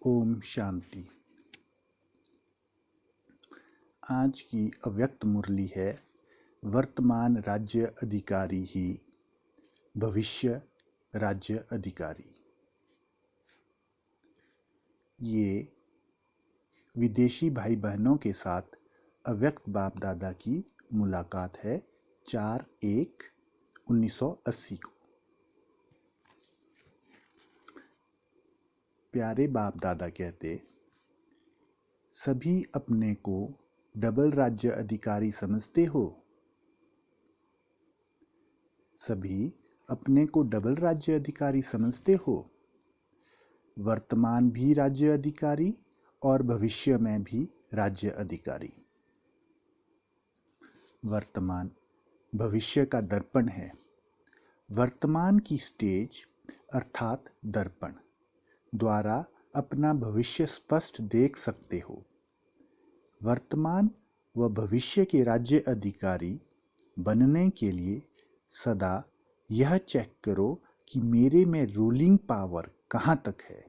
ओम शांति। आज की अव्यक्त मुरली है, वर्तमान राज्य अधिकारी ही भविष्य राज्य अधिकारी। ये विदेशी भाई बहनों के साथ अव्यक्त बाप दादा की मुलाकात है 4/1/1980 को। प्यारे बाप दादा कहते, सभी अपने को डबल राज्य अधिकारी समझते हो। सभी अपने को डबल राज्य अधिकारी समझते हो। वर्तमान भी राज्य अधिकारी और भविष्य में भी राज्य अधिकारी। वर्तमान भविष्य का दर्पण है। वर्तमान की स्टेज अर्थात दर्पण द्वारा अपना भविष्य स्पष्ट देख सकते हो। वर्तमान व भविष्य के राज्य अधिकारी बनने के लिए सदा यह चेक करो कि मेरे में रूलिंग पावर कहाँ तक है।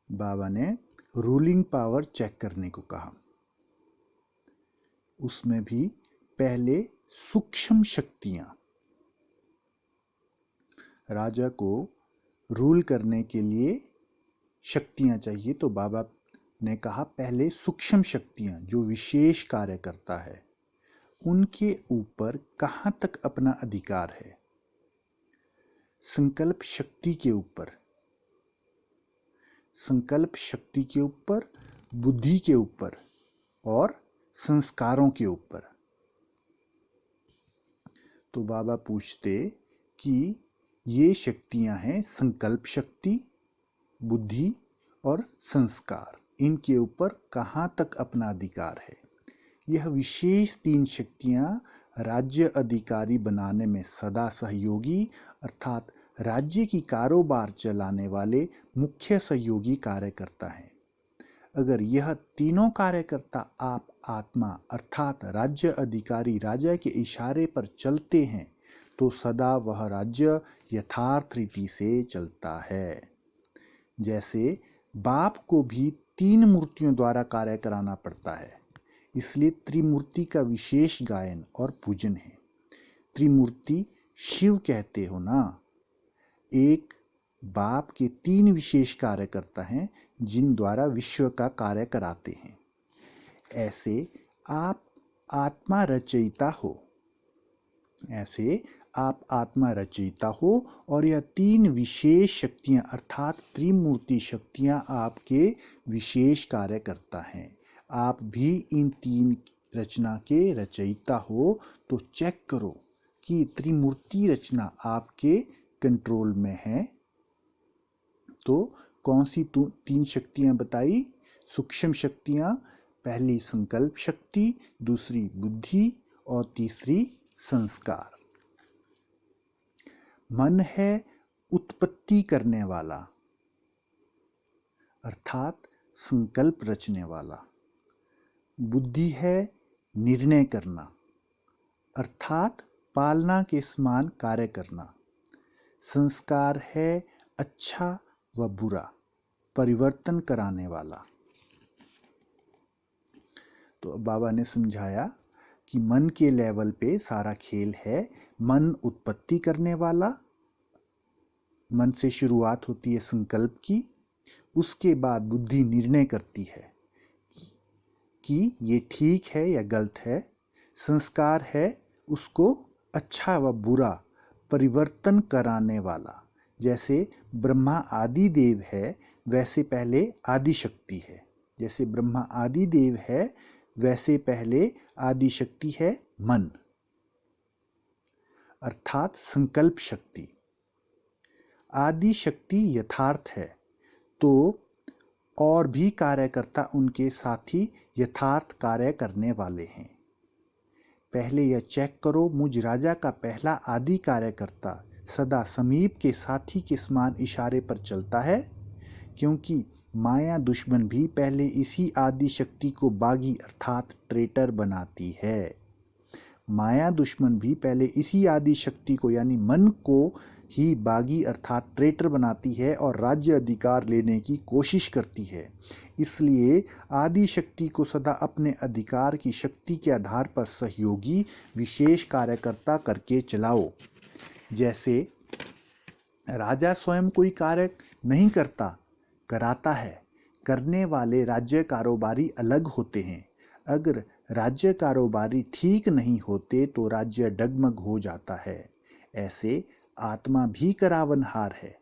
बाबा ने रूलिंग पावर चेक करने को कहा। उसमें भी पहले सूक्ष्म शक्तियां। राजा को रूल करने के लिए शक्तियां चाहिए, तो बाबा ने कहा पहले सूक्ष्म शक्तियां जो विशेष कार्य करता है उनके ऊपर कहाँ तक अपना अधिकार है। संकल्प शक्ति के ऊपर, संकल्प शक्ति के ऊपर, बुद्धि के ऊपर और संस्कारों के ऊपर। तो बाबा पूछते कि ये शक्तियां हैं संकल्प शक्ति, बुद्धि और संस्कार, इनके ऊपर कहाँ तक अपना अधिकार है। यह विशेष 3 शक्तियां राज्य अधिकारी बनाने में सदा सहयोगी अर्थात राज्य की कारोबार चलाने वाले मुख्य सहयोगी कार्यकर्ता हैं। अगर यह तीनों कार्यकर्ता आप आत्मा अर्थात राज्य अधिकारी राजा के इशारे पर चलते हैं तो सदा वह राज्य यथार्थ रीति से चलता है। जैसे बाप को भी 3 मूर्तियों द्वारा कार्य कराना पड़ता है, इसलिए त्रिमूर्ति का विशेष गायन और पूजन है। त्रिमूर्ति शिव कहते हो ना। एक बाप के 3 विशेष कार्यकर्ता हैं जिन द्वारा विश्व का कार्य कराते हैं। ऐसे आप आत्मा रचयिता हो। ऐसे आप आत्मा रचयिता हो और यह 3 विशेष शक्तियां अर्थात त्रिमूर्ति शक्तियां आपके विशेष कार्य करता हैं। आप भी इन 3 रचना के रचयिता हो, तो चेक करो कि त्रिमूर्ति रचना आपके कंट्रोल में है। तो कौन सी 3 शक्तियां बताई? सूक्ष्म शक्तियां, पहली संकल्प शक्ति, दूसरी बुद्धि और तीसरी संस्कार। मन है उत्पत्ति करने वाला अर्थात संकल्प रचने वाला। बुद्धि है निर्णय करना अर्थात पालना के समान कार्य करना। संस्कार है अच्छा व बुरा परिवर्तन कराने वाला। तो बाबा ने समझाया कि मन के लेवल पे सारा खेल है। मन उत्पत्ति करने वाला, मन से शुरुआत होती है संकल्प की, उसके बाद बुद्धि निर्णय करती है कि ये ठीक है या गलत है। संस्कार है उसको अच्छा व बुरा परिवर्तन कराने वाला। जैसे ब्रह्मा आदि देव है वैसे पहले आदि शक्ति है। जैसे ब्रह्मा आदि देव है वैसे पहले आदि शक्ति है मन अर्थात संकल्प शक्ति। आदि शक्ति यथार्थ है तो और भी कार्यकर्ता उनके साथी यथार्थ कार्य करने वाले हैं। पहले यह चेक करो मुझ राजा का पहला आदि कार्यकर्ता सदा समीप के साथी के समान इशारे पर चलता है, क्योंकि माया दुश्मन भी पहले इसी आदि शक्ति को बागी अर्थात ट्रेटर बनाती है। माया दुश्मन भी पहले इसी आदि शक्ति को यानी मन को ही बागी अर्थात ट्रेटर बनाती है और राज्य अधिकार लेने की कोशिश करती है। इसलिए आदि शक्ति को सदा अपने अधिकार की शक्ति के आधार पर सहयोगी विशेष कार्यकर्ता करके चलाओ। जैसे राजा स्वयं कोई कार्य नहीं करता, कराता है। करने वाले राज्य कारोबारी अलग होते हैं। अगर राज्य कारोबारी ठीक नहीं होते तो राज्य डगमग हो जाता है। ऐसे आत्मा भी करावनहार है।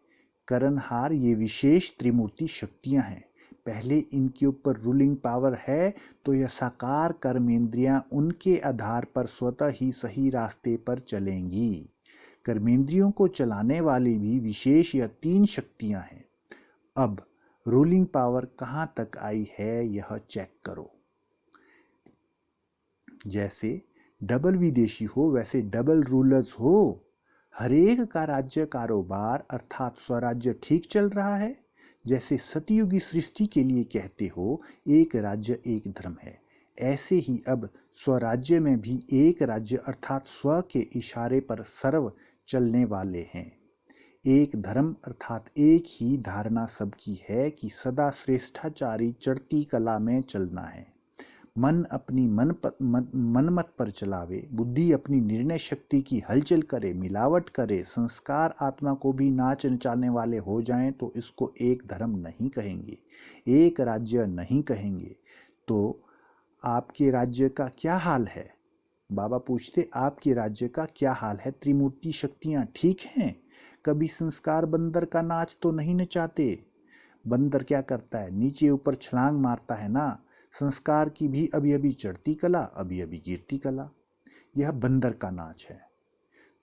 करनहार ये विशेष त्रिमूर्ति शक्तियां हैं। पहले इनके ऊपर रूलिंग पावर है तो यह साकार कर्मेंद्रियां उनके आधार पर स्वतः ही सही रास्ते पर चलेंगी। कर्मेंद्रियों को चलाने वाली भी विशेष यह 3 शक्तियां हैं। अब रूलिंग पावर कहां तक आई है यह चेक करो। जैसे डबल विदेशी हो वैसे डबल रूलर्स हो। हरेक का राज्य कारोबार अर्थात स्वराज्य ठीक चल रहा है। जैसे सतयुगी सृष्टि के लिए कहते हो एक राज्य एक धर्म है, ऐसे ही अब स्वराज्य में भी एक राज्य अर्थात स्व के इशारे पर सर्व चलने वाले हैं। एक धर्म अर्थात एक ही धारणा सबकी है कि सदा श्रेष्ठाचारी चढ़ती कला में चलना है। मन अपनी मनमत पर चलावे, बुद्धि अपनी निर्णय शक्ति की हलचल करे, मिलावट करे, संस्कार आत्मा को भी नाच नचाने वाले हो जाएं तो इसको एक धर्म नहीं कहेंगे, एक राज्य नहीं कहेंगे। तो आपके राज्य का क्या हाल है? बाबा पूछते आपके राज्य का क्या हाल है? त्रिमूर्ति शक्तियां ठीक हैं? कभी संस्कार बंदर का नाच तो नहीं नचाते? बंदर क्या करता है? नीचे ऊपर छलांग मारता है ना। संस्कार की भी अभी अभी चढ़ती कला, अभी अभी गिरती कला। यह बंदर का नाच है।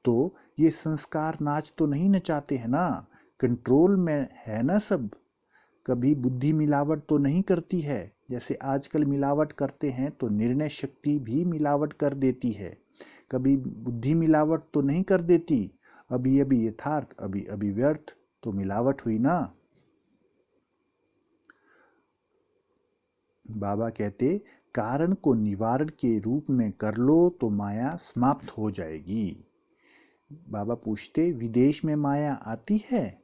तो ये संस्कार नाच तो नहीं नचाते हैं ना, कंट्रोल में है ना सब। कभी बुद्धि मिलावट तो नहीं करती है। जैसे आजकल मिलावट करते हैं तो निर्णय शक्ति भी मिलावट कर देती है। कभी बुद्धि मिलावट तो नहीं कर देती। अभी अभी यथार्थ, अभी अभी व्यर्थ, तो मिलावट हुई ना। बाबा कहते कारण को निवारण के रूप में कर लो तो माया समाप्त हो जाएगी। बाबा पूछते विदेश में माया आती है?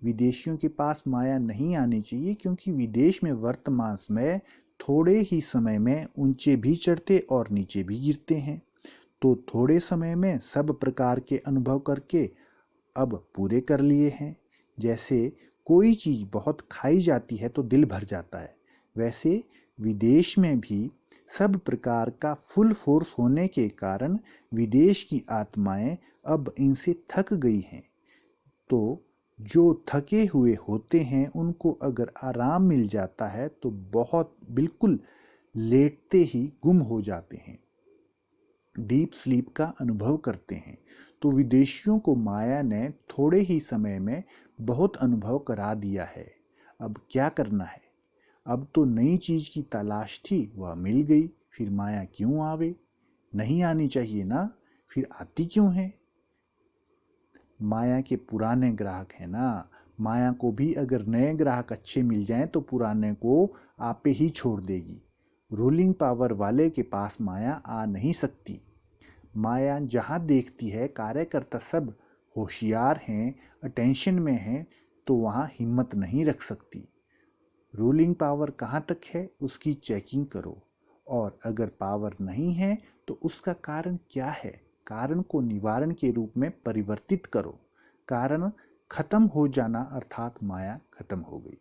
विदेशियों के पास माया नहीं आनी चाहिए, क्योंकि विदेश में वर्तमान में थोड़े ही समय में ऊंचे भी चढ़ते और नीचे भी गिरते हैं। तो थोड़े समय में सब प्रकार के अनुभव करके अब पूरे कर लिए हैं। जैसे कोई चीज़ बहुत खाई जाती है तो दिल भर जाता है, वैसे विदेश में भी सब प्रकार का फुल फोर्स होने के कारण विदेश की आत्माएं अब इनसे थक गई हैं। तो जो थके हुए होते हैं उनको अगर आराम मिल जाता है तो बहुत बिल्कुल लेटते ही गुम हो जाते हैं, डीप स्लीप का अनुभव करते हैं। तो विदेशियों को माया ने थोड़े ही समय में बहुत अनुभव करा दिया है। अब क्या करना है? अब तो नई चीज की तलाश थी, वह मिल गई, फिर माया क्यों आवे? नहीं आनी चाहिए ना, फिर आती क्यों है? माया के पुराने ग्राहक हैं ना। माया को भी अगर नए ग्राहक अच्छे मिल जाएं तो पुराने को आपे ही छोड़ देगी। रूलिंग पावर वाले के पास माया आ नहीं सकती। माया जहाँ देखती है कार्यकर्ता सब होशियार हैं, अटेंशन में हैं, तो वहाँ हिम्मत नहीं रख सकती। रूलिंग पावर कहाँ तक है उसकी चेकिंग करो, और अगर पावर नहीं है तो उसका कारण क्या है? कारण को निवारण के रूप में परिवर्तित करो। कारण खत्म हो जाना अर्थात माया खत्म हो गई।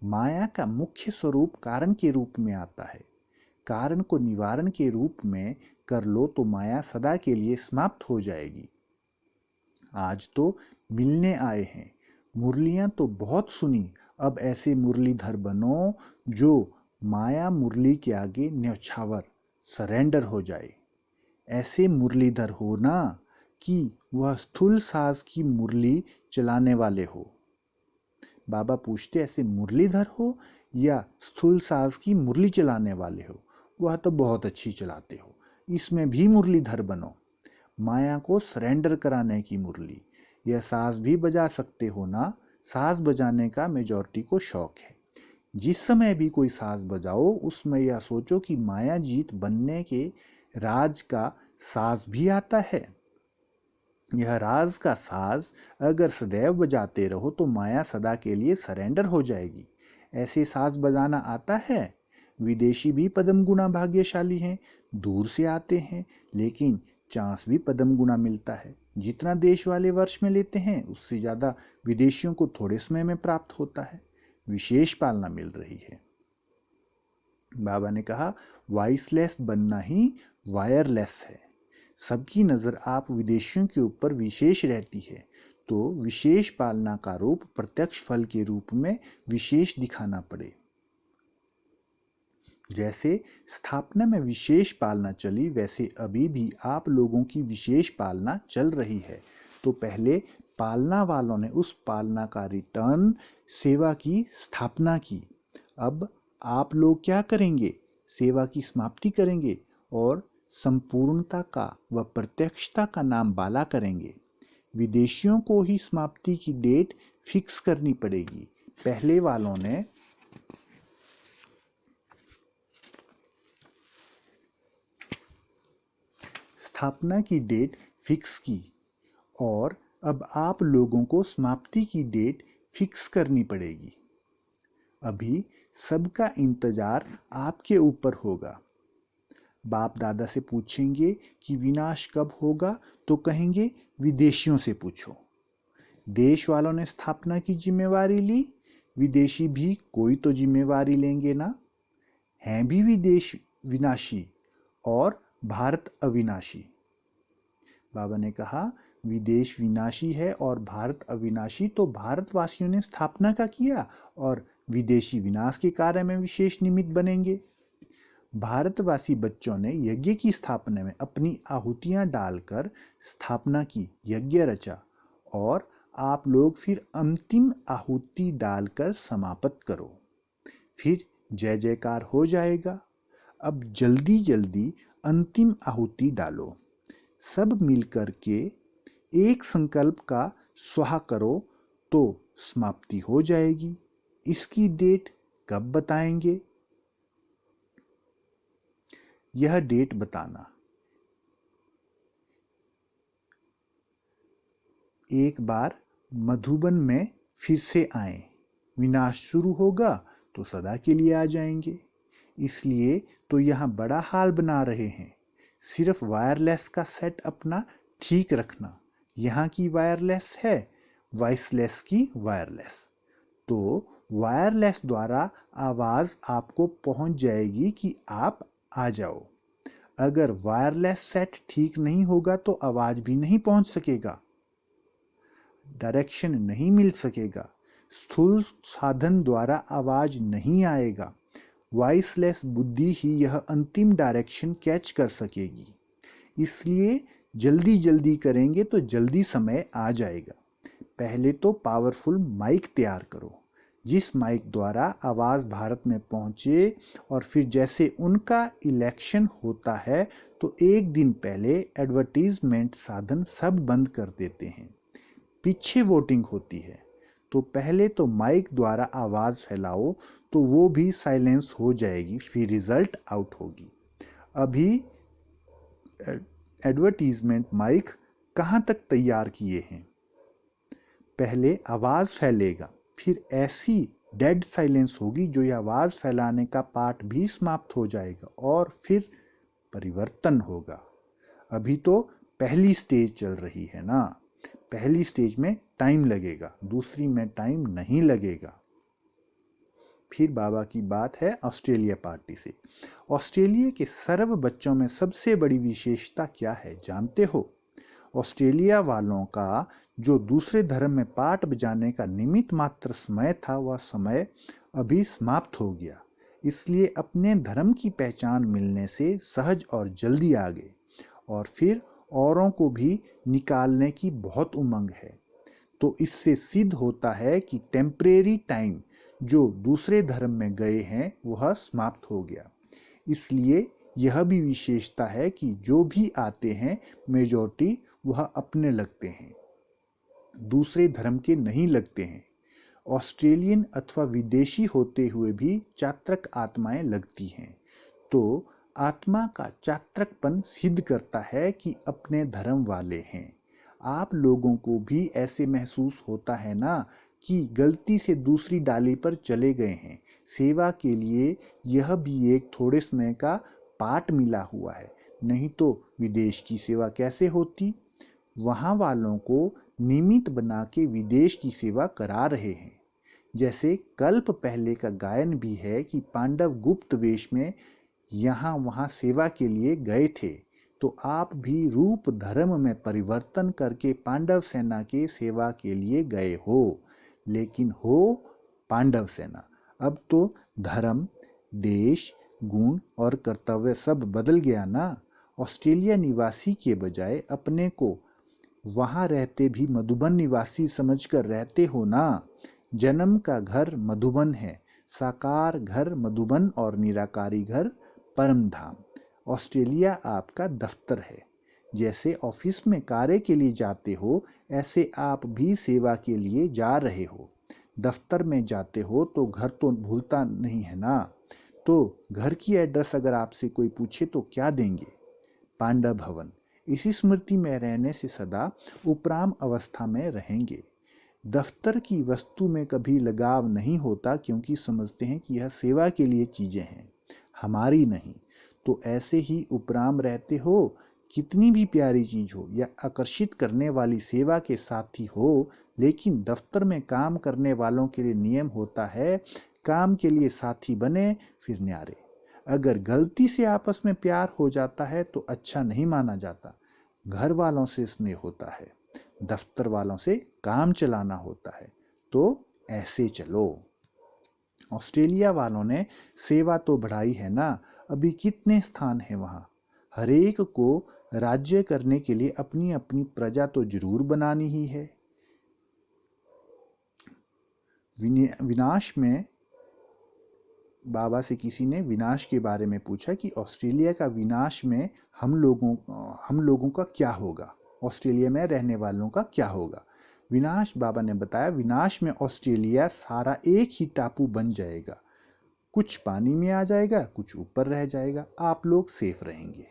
माया का मुख्य स्वरूप कारण के रूप में आता है। कारण को निवारण के रूप में कर लो तो माया सदा के लिए समाप्त हो जाएगी। आज तो मिलने आए हैं, मुरलियां तो बहुत सुनी, अब ऐसे मुरलीधर बनो जो माया मुरली के आगे न्यौछावर सरेंडर हो जाए। ऐसे मुरलीधर हो ना कि वह स्थूल साज की मुरली चलाने वाले हो। बाबा पूछते ऐसे मुरलीधर हो या स्थूल साज की मुरली चलाने वाले हो? वह तो बहुत अच्छी चलाते हो, इसमें भी मुरलीधर बनो। माया को सरेंडर कराने की मुरली। यह साज भी बजा सकते हो ना, साज बजाने का मेजॉरिटी को शौक है। जिस समय भी कोई साज बजाओ उसमें यह सोचो कि माया जीत बनने के राज का साज भी आता है। यह राज का साज अगर सदैव बजाते रहो तो माया सदा के लिए सरेंडर हो जाएगी। ऐसे साज बजाना आता है? विदेशी भी पद्म गुना भाग्यशाली हैं, दूर से आते हैं, लेकिन चांस भी पद्म गुना मिलता है। जितना देश वाले वर्ष में लेते हैं उससे ज़्यादा विदेशियों को थोड़े समय में प्राप्त होता है। विशेष पालना मिल रही है। बाबा ने कहा, वॉइसलेस बनना ही वायरलेस है। सबकी नज़र आप विदेशियों के ऊपर विशेष रहती है, तो विशेष पालना का रूप प्रत्यक्ष फल के रूप में विशेष दिखाना पड़े। जैसे स्थापना में विशेष पालना चली, वैसे अभी भी आप लोगों की विशेष पालना चल रही है। तो पहले पालना वालों ने उस पालना का रिटर्न सेवा की स्थापना की। अब आप लोग क्या करेंगे? सेवा की समाप्ति करेंगे और संपूर्णता का व प्रत्यक्षता का नाम बाला करेंगे। विदेशियों को ही समाप्ति की डेट फिक्स करनी पड़ेगी। पहले वालों ने स्थापना की डेट फिक्स की और अब आप लोगों को समाप्ति की डेट फिक्स करनी पड़ेगी। अभी सबका इंतजार आपके ऊपर होगा। बाप दादा से पूछेंगे कि विनाश कब होगा, तो कहेंगे विदेशियों से पूछो। देश वालों ने स्थापना की जिम्मेवारी ली, विदेशी भी कोई तो जिम्मेवारी लेंगे ना। हैं भी विदेश विनाशी और भारत अविनाशी। बाबा ने कहा, विदेश विनाशी है और भारत अविनाशी, तो भारतवासियों ने स्थापना का किया और विदेशी विनाश के कार्य में विशेष निमित्त बनेंगे। भारतवासी बच्चों ने यज्ञ की स्थापना में अपनी आहुतियां डालकर स्थापना की, यज्ञ रचा, और आप लोग फिर अंतिम आहुति डालकर समाप्त करो, फिर जय जयकार हो जाएगा। अब जल्दी जल्दी अंतिम आहुति डालो। सब मिलकर के एक संकल्प का स्वाहा करो तो समाप्ति हो जाएगी। इसकी डेट कब बताएंगे? यह डेट बताना। एक बार मधुबन में फिर से आए। विनाश शुरू होगा तो सदा के लिए आ जाएंगे। इसलिए तो यहाँ बड़ा हाल बना रहे हैं। सिर्फ वायरलेस का सेट अपना ठीक रखना। यहाँ की वायरलेस है, वॉइसलेस की वायरलेस। तो वायरलेस द्वारा आवाज़ आपको पहुँच जाएगी कि आप आ जाओ। अगर वायरलेस सेट ठीक नहीं होगा तो आवाज़ भी नहीं पहुँच सकेगा, डायरेक्शन नहीं मिल सकेगा, स्थूल साधन द्वारा आवाज़ नहीं आएगा। वॉइसलेस बुद्धि ही यह अंतिम डायरेक्शन कैच कर सकेगी। इसलिए जल्दी जल्दी करेंगे तो जल्दी समय आ जाएगा। पहले तो पावरफुल माइक तैयार करो, जिस माइक द्वारा आवाज़ भारत में पहुँचे, और फिर जैसे उनका इलेक्शन होता है तो एक दिन पहले एडवर्टीजमेंट साधन सब बंद कर देते हैं। पीछे वोटिंग होती है, तो पहले तो माइक द्वारा आवाज़ फैलाओ तो वो भी साइलेंस हो जाएगी, फिर रिजल्ट आउट होगी। अभी एडवर्टीजमेंट माइक कहाँ तक तैयार किए हैं? पहले आवाज़ फैलेगा, फिर ऐसी डेड साइलेंस होगी जो ये आवाज़ फैलाने का पार्ट भी समाप्त हो जाएगा और फिर परिवर्तन होगा। अभी तो पहली स्टेज चल रही है ना। पहली स्टेज में टाइम लगेगा, दूसरी में टाइम नहीं लगेगा। फिर बाबा की बात है ऑस्ट्रेलिया पार्टी से। ऑस्ट्रेलिया के सर्व बच्चों में सबसे बड़ी विशेषता क्या है जानते हो? ऑस्ट्रेलिया वालों का जो दूसरे धर्म में पाठ बजाने का निमित्त मात्र समय था, वह समय अभी समाप्त हो गया। इसलिए अपने धर्म की पहचान मिलने से सहज और जल्दी आ गए, और फिर औरों को भी निकालने की बहुत उमंग है। तो इससे सिद्ध होता है कि टेम्परेरी टाइम जो दूसरे धर्म में गए हैं वह समाप्त हो गया। इसलिए यह भी विशेषता है कि जो भी आते हैं मेजॉरिटी वह अपने लगते हैं, दूसरे धर्म के नहीं लगते हैं। ऑस्ट्रेलियन अथवा विदेशी होते हुए भी चात्रक आत्माएं लगती हैं। तो आत्मा का चात्रकपन सिद्ध करता है कि अपने धर्म वाले हैं। आप लोगों को भी ऐसे महसूस होता है ना कि गलती से दूसरी डाली पर चले गए हैं। सेवा के लिए यह भी एक थोड़े समय का पाठ मिला हुआ है, नहीं तो विदेश की सेवा कैसे होती। वहाँ वालों को निमित्त बना के विदेश की सेवा करा रहे हैं। जैसे कल्प पहले का गायन भी है कि पांडव गुप्त वेश में यहाँ वहाँ सेवा के लिए गए थे, तो आप भी रूप धर्म में परिवर्तन करके पांडव सेना के सेवा के लिए गए हो, लेकिन हो पांडव सेना। अब तो धर्म, देश, गुण और कर्तव्य सब बदल गया ना। ऑस्ट्रेलिया निवासी के बजाय अपने को वहाँ रहते भी मधुबन निवासी समझकर रहते हो ना। जन्म का घर मधुबन है, साकार घर मधुबन और निराकारी घर परम धाम। ऑस्ट्रेलिया आपका दफ्तर है। जैसे ऑफिस में कार्य के लिए जाते हो, ऐसे आप भी सेवा के लिए जा रहे हो। दफ्तर में जाते हो तो घर तो भूलता नहीं है ना। तो घर की एड्रेस अगर आपसे कोई पूछे तो क्या देंगे? पांडव भवन। इसी स्मृति में रहने से सदा उपराम अवस्था में रहेंगे। दफ्तर की वस्तु में कभी लगाव नहीं होता, क्योंकि समझते हैं कि यह सेवा के लिए चीजें हैं, हमारी नहीं। तो ऐसे ही उपराम रहते हो, कितनी भी प्यारी चीज हो या आकर्षित करने वाली सेवा के साथी हो, लेकिन दफ्तर में काम करने वालों के लिए नियम होता है, काम के लिए साथी बने फिर न्यारे। अगर गलती से आपस में प्यार हो जाता है तो अच्छा नहीं माना जाता। घर वालों से स्नेह होता है, दफ्तर वालों से काम चलाना होता है। तो ऐसे चलो। ऑस्ट्रेलिया वालों ने सेवा तो बढ़ाई है ना, अभी कितने स्थान हैं वहाँ। हरेक को राज्य करने के लिए अपनी अपनी प्रजा तो जरूर बनानी ही है। विनाश में बाबा से किसी ने विनाश के बारे में पूछा कि ऑस्ट्रेलिया का विनाश में हम लोगों का क्या होगा, ऑस्ट्रेलिया में रहने वालों का क्या होगा। विनाश, बाबा ने बताया, विनाश में ऑस्ट्रेलिया सारा एक ही टापू बन जाएगा। कुछ पानी में आ जाएगा, कुछ ऊपर रह जाएगा, आप लोग सेफ रहेंगे।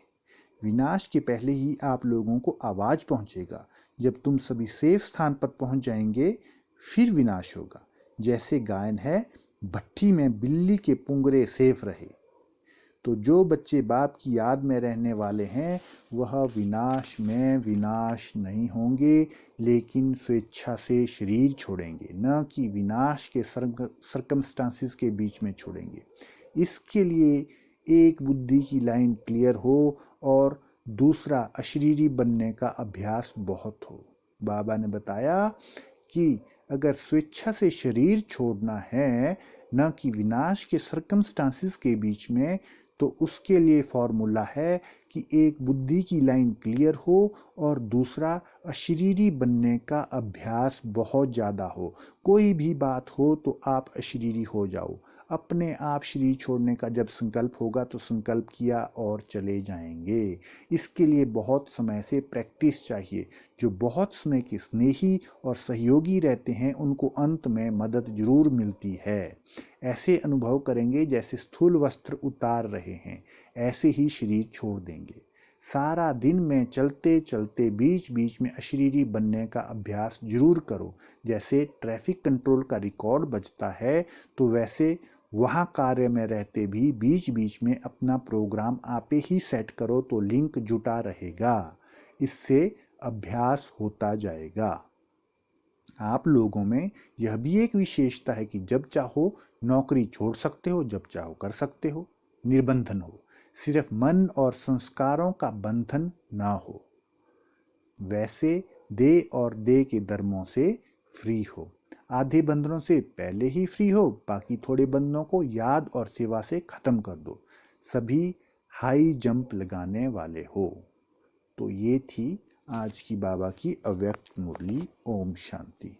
विनाश के पहले ही आप लोगों को आवाज पहुंचेगा। जब तुम सभी सेफ स्थान पर पहुंच जाएंगे फिर विनाश होगा। जैसे गायन है, भट्ठी में बिल्ली के पुंगरे सेफ रहे। तो जो बच्चे बाप की याद में रहने वाले हैं वह विनाश में विनाश नहीं होंगे, लेकिन स्वेच्छा से शरीर छोड़ेंगे, न कि विनाश के सर्कमस्टांसिस के बीच में छोड़ेंगे। इसके लिए एक बुद्धि की लाइन क्लियर हो और दूसरा अशरीरी बनने का अभ्यास बहुत हो। बाबा ने बताया कि अगर स्वेच्छा से शरीर छोड़ना है, न कि विनाश के सर्कमस्टांसिस के बीच में, तो उसके लिए फॉर्मूला है कि एक बुद्धि की लाइन क्लियर हो और दूसरा अशरीरी बनने का अभ्यास बहुत ज़्यादा हो। कोई भी बात हो तो आप अशरीरी हो जाओ। अपने आप शरीर छोड़ने का जब संकल्प होगा तो संकल्प किया और चले जाएंगे। इसके लिए बहुत समय से प्रैक्टिस चाहिए। जो बहुत समय के स्नेही और सहयोगी रहते हैं उनको अंत में मदद जरूर मिलती है। ऐसे अनुभव करेंगे जैसे स्थूल वस्त्र उतार रहे हैं, ऐसे ही शरीर छोड़ देंगे। सारा दिन में चलते चलते बीच बीच में अशरीरी बनने का अभ्यास जरूर करो। जैसे ट्रैफिक कंट्रोल का रिकॉर्ड बजता है, तो वैसे वहाँ कार्य में रहते भी बीच बीच में अपना प्रोग्राम आपे ही सेट करो, तो लिंक जुटा रहेगा। इससे अभ्यास होता जाएगा। आप लोगों में यह भी एक विशेषता है कि जब चाहो नौकरी छोड़ सकते हो, जब चाहो कर सकते हो, निर्बंधन हो। सिर्फ मन और संस्कारों का बंधन ना हो। वैसे दे और दे के धर्मों से फ्री हो। आधे बंधनों से पहले ही फ्री हो, बाकी थोड़े बंधनों को याद और सेवा से खत्म कर दो। सभी हाई जंप लगाने वाले हो। तो ये थी आज की बाबा की अव्यक्त मुरली। ओम शांति।